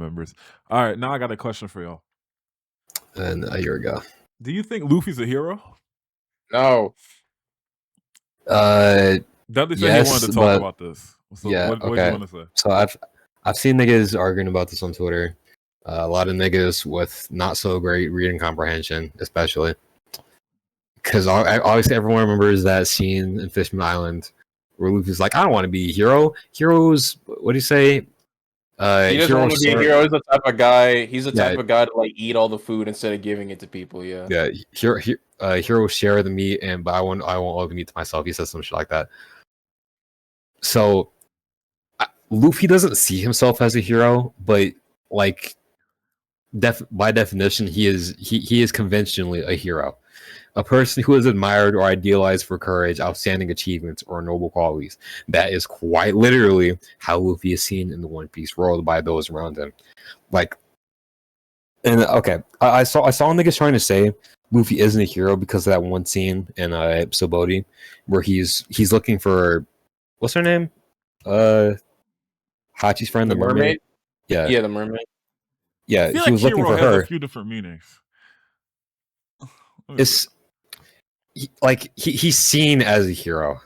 members. All right, now I got a question for y'all. And here we go. Do you think Luffy's a hero? No. Dudley said he wanted to talk about this. So yeah, what do you want to say? So I've seen niggas arguing about this on Twitter. A lot of niggas with not so great reading comprehension, especially. Because obviously everyone remembers that scene in Fishman Island where Luffy's like, I don't want to be a hero. Heroes, what do you say? He doesn't want to be a hero. He's the type of guy. He's the type of guy to like eat all the food instead of giving it to people. Yeah. Yeah. Heroes share the meat, but I want all the meat to myself. He says some shit like that. So Luffy doesn't see himself as a hero, but like by definition, he is conventionally a hero. A person who is admired or idealized for courage, outstanding achievements, or noble qualities. That is quite literally how Luffy is seen in the One Piece world by those around him. Like, and okay, I saw niggas trying to say Luffy isn't a hero because of that one scene in Subodi where he's looking for, what's her name? Hachi's friend, the mermaid. Yeah, the mermaid. Yeah, he was looking for her. A few different meanings. It's he's seen as a hero.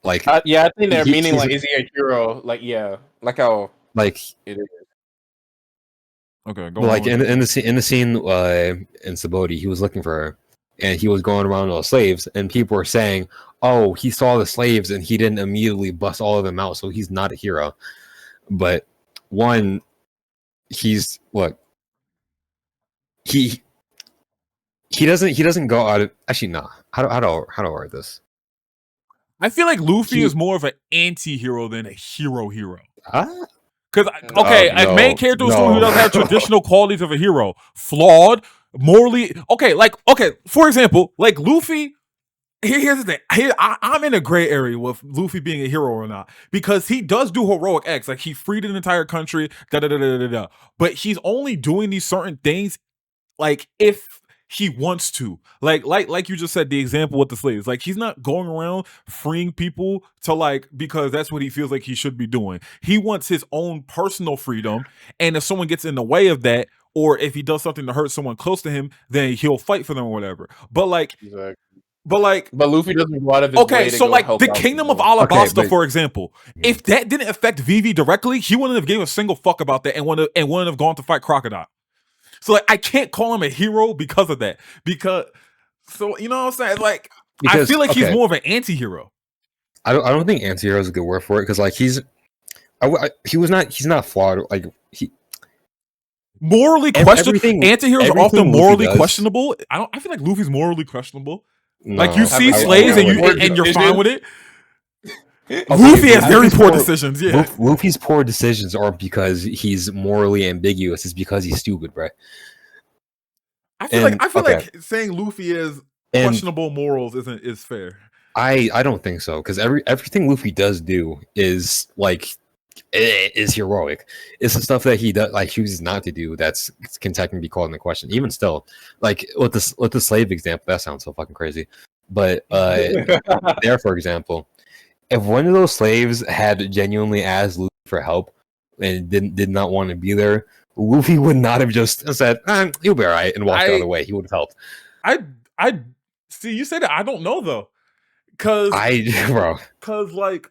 Like I think they're meaning like, is he a hero? Like like how like it is. Okay, go on. Like in the scene in Subodi, he was looking for her, and he was going around all the slaves, and people were saying, "Oh, he saw the slaves and he didn't immediately bust all of them out, so he's not a hero." But one, he's what he doesn't go out of actually nah. How do I word this? I feel like Luffy is more of an anti-hero than a hero. Because a main character is someone who doesn't have traditional qualities of a hero, flawed, morally. For example, like Luffy. Here's the thing. I'm in a gray area with Luffy being a hero or not, because he does do heroic acts, like he freed an entire country, but he's only doing these certain things, like if he wants to, like you just said, the example with the slaves, like he's not going around freeing people to like because that's what he feels like he should be doing. He wants his own personal freedom, and if someone gets in the way of that, or if he does something to hurt someone close to him, then he'll fight for them or whatever. But Luffy doesn't go out of his way to so go like help the out Kingdom of people. Alabasta, for example, if that didn't affect Vivi directly, he wouldn't have given a single fuck about that and wouldn't have gone to fight Crocodile. So like I can't call him a hero because of that. So you know what I'm saying? Like I feel like he's more of an anti-hero. I don't think anti-hero is a good word for it, because like he's not flawed. Like he morally questionable. Anti-heroes are often morally questionable. I feel like Luffy's morally questionable. No, like you see slaves and you're fine with it. Luffy has very poor decisions. Yeah, Luffy's poor decisions aren't because he's morally ambiguous. It's because he's stupid, bro. I feel like saying Luffy is questionable morals is fair. I don't think so, because everything Luffy does do is like is heroic. It's the stuff that he does like chooses not to do that's can technically be called into question. Even still, like with the slave example, that sounds so fucking crazy. But there, for example, if one of those slaves had genuinely asked Luffy for help and did not want to be there, Luffy would not have just said, "You'll be all right," and walked the other way. He would have helped. I see you say that. I don't know though, because like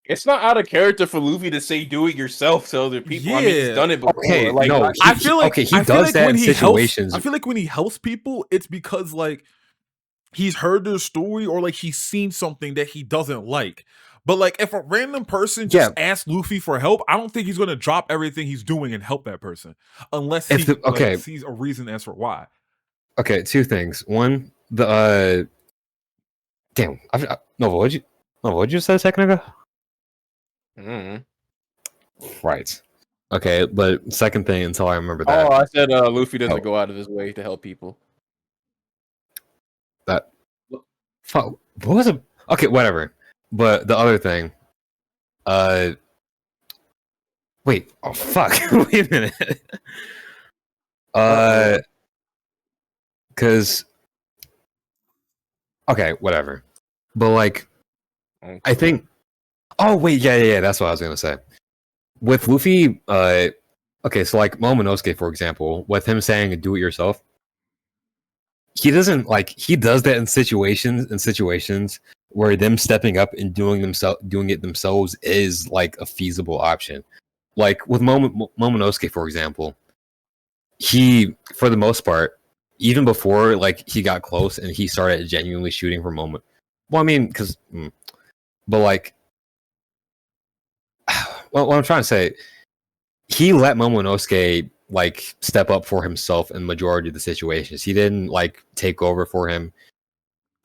it's not out of character for Luffy to say "do it yourself" to other people. Yeah. I mean, he's done it before. Okay, like, no, I feel like he does that in situations. I feel like when he helps people, it's because like he's heard their story or like he's seen something that he doesn't like. But like if a random person just asks Luffy for help, I don't think he's going to drop everything he's doing and help that person unless he sees a reason as for why. Okay, two things. One, the damn, what'd you say a second ago? Right. Okay, but second thing until I remember that. Oh, I said Luffy doesn't go out of his way to help people. What was it? Okay, whatever. But the other thing, wait, oh fuck, wait a minute, because, okay, whatever. But like, I think, oh wait, yeah, that's what I was gonna say. With Luffy, Okay, so like Momonosuke, for example, with him saying "do it yourself," he doesn't like he does that in situations where them stepping up and doing it themselves is like a feasible option. Like with Momonosuke, for example, he for the most part, even before like he got close and he started genuinely shooting for Moment. Well, I mean, but like, well, what I'm trying to say, he let Momonosuke like step up for himself in majority of the situations. He didn't like take over for him.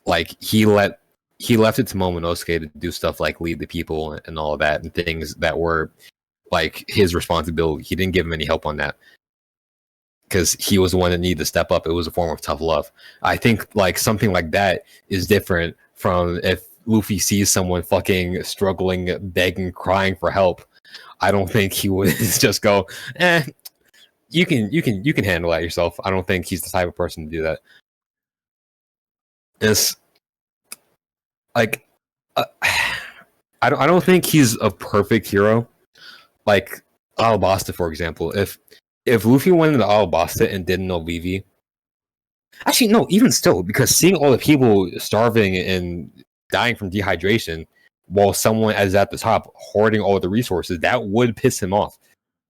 Like he left it to Momonosuke to do stuff like lead the people and all of that and things that were like his responsibility. He didn't give him any help on that because he was the one that needed to step up. It was a form of tough love. I think like something like that is different from if Luffy sees someone fucking struggling, begging, crying for help. I don't think he would just go, you can handle that yourself. I don't think he's the type of person to do that. It's like I don't think he's a perfect hero. Like Alabasta, for example. If Luffy went into Alabasta and didn't know Vivi, actually no, even still, because seeing all the people starving and dying from dehydration while someone is at the top hoarding all the resources, that would piss him off.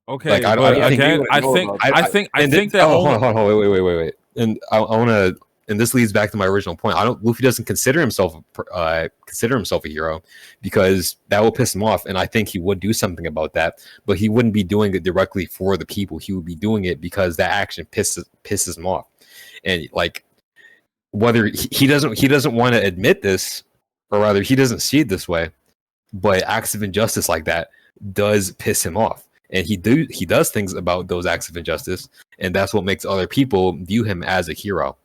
Okay, like, I think that. Oh, hold on, wait. And I want to, and this leads back to my original point. Luffy doesn't consider himself a hero because that will piss him off, and I think he would do something about that. But he wouldn't be doing it directly for the people. He would be doing it because that action pisses him off, and like whether he doesn't want to admit this, or rather he doesn't see it this way, but acts of injustice like that does piss him off. And he does things about those acts of injustice, and that's what makes other people view him as a hero.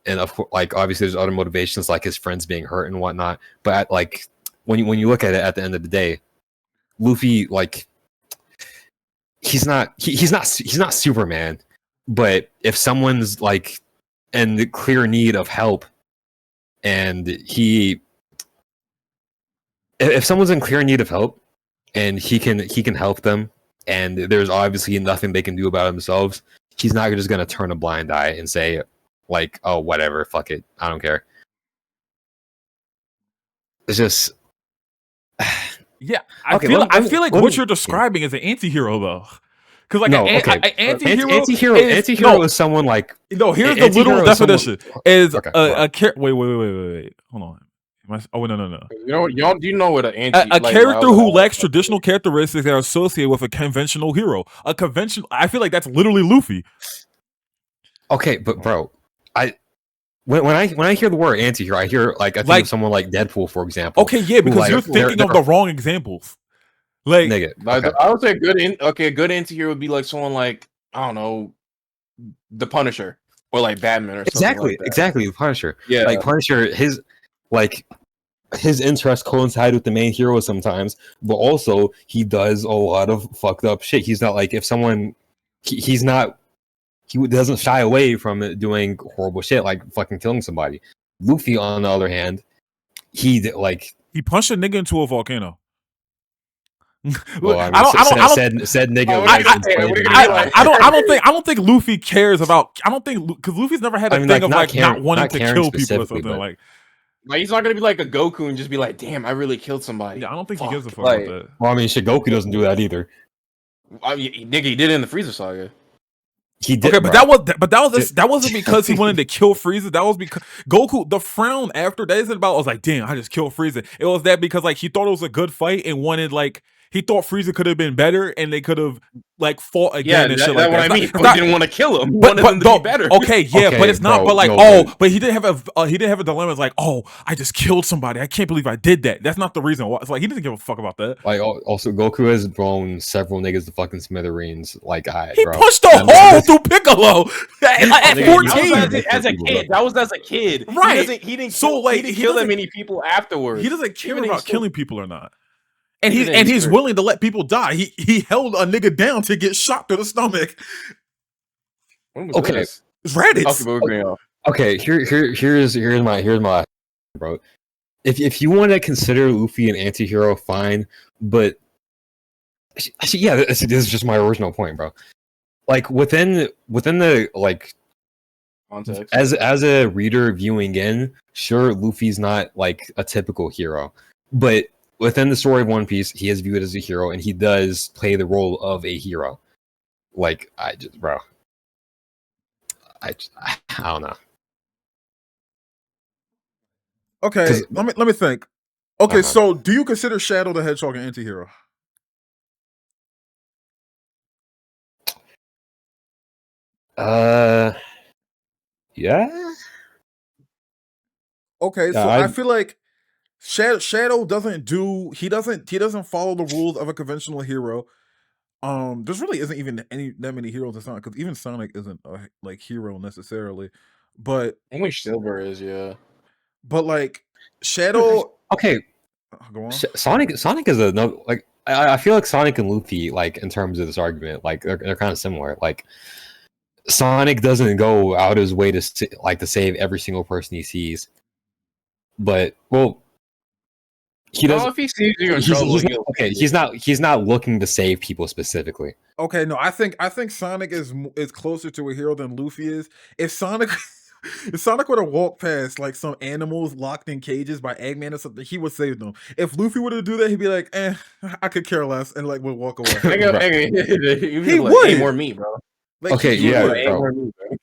And of course, like obviously, there's other motivations like his friends being hurt and whatnot. But like when you look at it at the end of the day, Luffy like he's not Superman. But if someone's like in the clear need of help, and if someone's in clear need of help, and he can help them, and there's obviously nothing they can do about themselves, he's not just going to turn a blind eye and say like, oh, whatever, fuck it, I don't care. It's just yeah, I feel like what you're describing is an anti-hero though. Because like an anti-hero is someone like here's the literal definition is a wait, hold on. Oh no. You know what an a character who lacks traditional characteristics that are associated with a conventional hero. I feel like that's literally Luffy. Okay, but bro, when I hear the word anti-hero, I think of someone like Deadpool, for example. Okay, yeah, because you're thinking of the wrong examples. Like, I would say a good anti-hero would be like someone like, I don't know, the Punisher or like Batman or something like that. Exactly, the Punisher. Yeah, like Punisher, his interests coincide with the main hero sometimes, but also he does a lot of fucked up shit. He's not like if someone he doesn't shy away from doing horrible shit like fucking killing somebody. Luffy, on the other hand, he punched a nigga into a volcano. Well, I mean, said nigga. I don't think Luffy cares about. I don't think because Luffy's never had a thing of like not wanting to kill people or something like. Like he's not gonna be like a Goku and just be like, "Damn, I really killed somebody." Yeah, I don't think he gives a fuck about that. Well, I mean, Goku doesn't do that either. I mean, nigga, he did it in the Frieza saga. He did, okay, but that wasn't because he wanted to kill Frieza. That was because Goku. The frown after that isn't about. I was like, damn, I just killed Frieza. It was that because like he thought it was a good fight and wanted like. He thought Frieza could have been better, and they could have like fought again and shit like that. That's what I mean. He didn't want to kill him. He wanted him to be better. Okay, yeah, but it's not. But like, but he didn't have a dilemma. It's like, oh, I just killed somebody. I can't believe I did that. That's not the reason why. It's like he didn't give a fuck about that. Like, also, Goku has blown several niggas to fucking smithereens. Like, he punched a hole through Piccolo at 14. As a kid, that was as a kid, right? He didn't kill that many people afterwards. He doesn't care about killing people or not. And he's willing to let people die. He held a nigga down to get shot to the stomach. Okay, Raditz. Okay, here's my bro. If you want to consider Luffy an anti-hero, fine, but Yeah, this is just my original point, bro. Like within the like Context. as a reader viewing in, sure, Luffy's not like a typical hero, but within the story of One Piece, he is viewed as a hero, and he does play the role of a hero. Like I don't know. Okay, let me think. Okay, so do you consider Shadow the Hedgehog an anti-hero? Yeah. Okay, so I feel like Shadow doesn't follow the rules of a conventional hero. There really isn't even that many heroes in Sonic, because even Sonic isn't a like hero necessarily. But only Silver is, yeah. But like Shadow, okay, go on. Sonic is a no. Like I feel like Sonic and Luffy, like in terms of this argument, like they're kind of similar. Like Sonic doesn't go out his way to save every single person he sees, but well, he doesn't. If he sees you in trouble, he's not looking to save people specifically. Okay, no, I think Sonic is closer to a hero than Luffy is. If Sonic were to walk past like some animals locked in cages by Eggman or something, he would save them. If Luffy were to do that, he'd be like, I could care less, and like would walk away. He would. Hey, more me, bro. Like, okay, yeah, bro. More me, bro.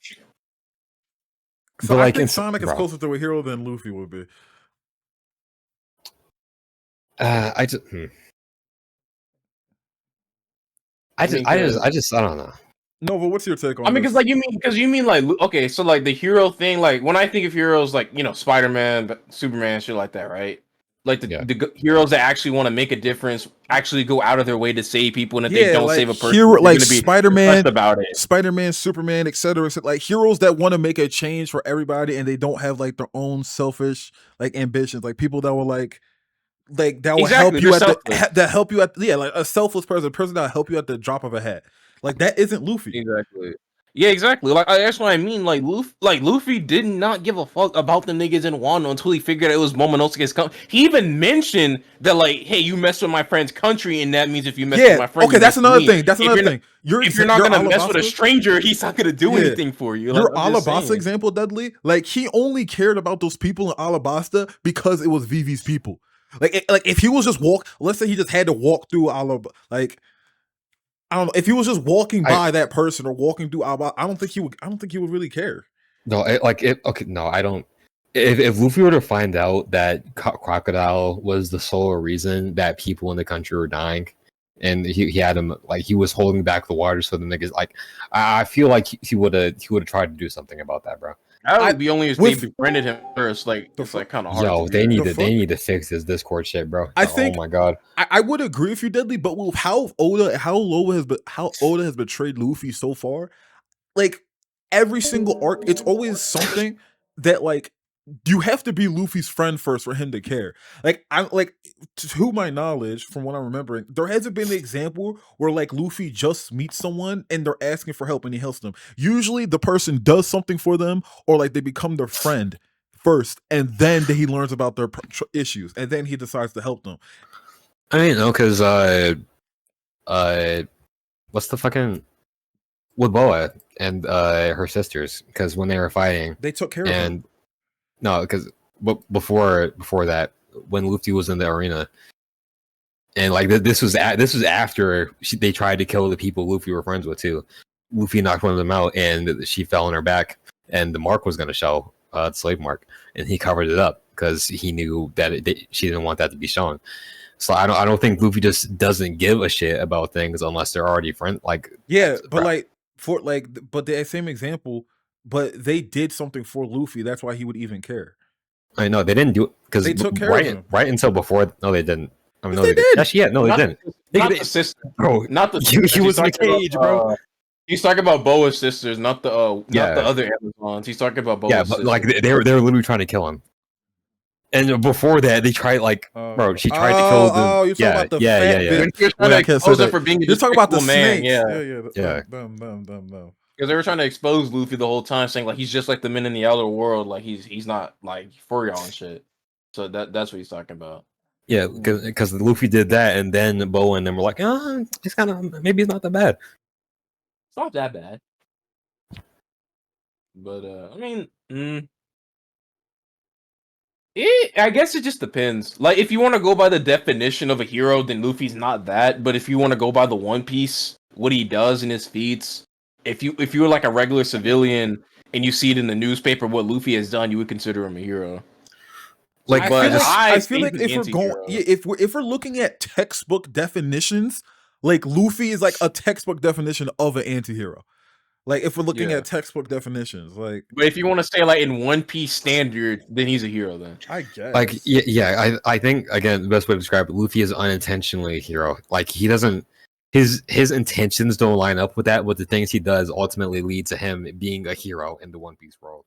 So I think Sonic is closer to a hero than Luffy would be. I don't know. Nova, what's your take on? I mean, because you mean like, okay, so like the hero thing, like when I think of heroes, like, you know, Spider-Man, Superman, shit like that, right? Like the heroes that actually want to make a difference, actually go out of their way to save people, and if they don't save a person, like Spider-Man, Superman, etc. Like heroes that want to make a change for everybody, and they don't have like their own selfish like ambitions, like people that were like that will help you help you at like a selfless person, a person that will help you at the drop of a hat. Like that isn't Luffy. Exactly. Yeah, exactly. Like that's what I mean. Like Luffy did not give a fuck about the niggas in Wano until he figured out it was Momonosuke's country. He even mentioned that, like, hey, you messed with my friend's country, and that means if you mess with my friend, okay, that's another thing. That's another thing. If you're not gonna mess with a stranger, he's not gonna do anything for you. Your Alabasta example, Dudley. Like he only cared about those people in Alabasta because it was Vivi's people. Like if he was just let's say he just had to walk through Alabasta, like. I don't know if he was just walking by that person or walking through Alabasta. I don't think he would really care. No, okay, no, I don't. If Luffy were to find out that Crocodile was the sole reason that people in the country were dying, and he had him like he was holding back the waters for the niggas, like I feel like he would have tried to do something about that, bro. That would be only if they befriended him first. Like it's like kind of hard. Yo, they need to fix this Discord shit, bro. I think. Oh my god. I would agree with you, Deadly, but with how Oda has betrayed Luffy so far, like every single arc, it's always something that like you have to be Luffy's friend first for him to care. Like I'm like, to my knowledge, from what I'm remembering, there hasn't been an example where like Luffy just meets someone and they're asking for help and he helps them. Usually the person does something for them, or like they become their friend first, and then he learns about their issues, and then he decides to help them. I mean, no, because what's the fucking with Boa and her sisters? Because when they were fighting, they took care of him. No, because before that, when Luffy was in the arena, and like this was after they tried to kill the people Luffy were friends with too. Luffy knocked one of them out, and she fell on her back, and the mark was going to show, the slave mark, and he covered it up because he knew that she didn't want that to be shown. So I don't think Luffy just doesn't give a shit about things unless they're already friends. Like but like but the same example. But they did something for Luffy. That's why he would even care. I know they didn't do it because they took care of him. Right until before. No, they didn't. I mean, no, they did. Actually, yeah, no, they didn't. Not the sister, bro. Not the. He was in the cage, bro. He's talking about Boa's sisters, not the other Amazons. He's talking about Boa's sisters. Like they were literally trying to kill him. And before that, they tried bro. She tried to kill them. Oh, you're talking about the fat bitch. You're talking about the man. Yeah. Because they were trying to expose Luffy the whole time, saying like he's just like the men in the outer world, like he's not like for y'all and shit. So that's what he's talking about. Yeah, because Luffy did that, and then Boa and them were like, it's kind of maybe it's not that bad. It's not that bad. But I mean, I guess it just depends. Like, if you want to go by the definition of a hero, then Luffy's not that. But if you want to go by the One Piece, what he does in his feats, if you're like a regular civilian and you see it in the newspaper what Luffy has done, you would consider him a hero. Like, I feel like if we're going, if we're looking at textbook definitions, like Luffy is like a textbook definition of an anti-hero. Like, if we're looking at textbook definitions, like, but if you want to say like in One Piece standard, then he's a hero. Then I guess, like, I think again the best way to describe it, Luffy is unintentionally a hero. Like, he doesn't, his intentions don't line up with that, but the things he does ultimately lead to him being a hero in the One Piece world.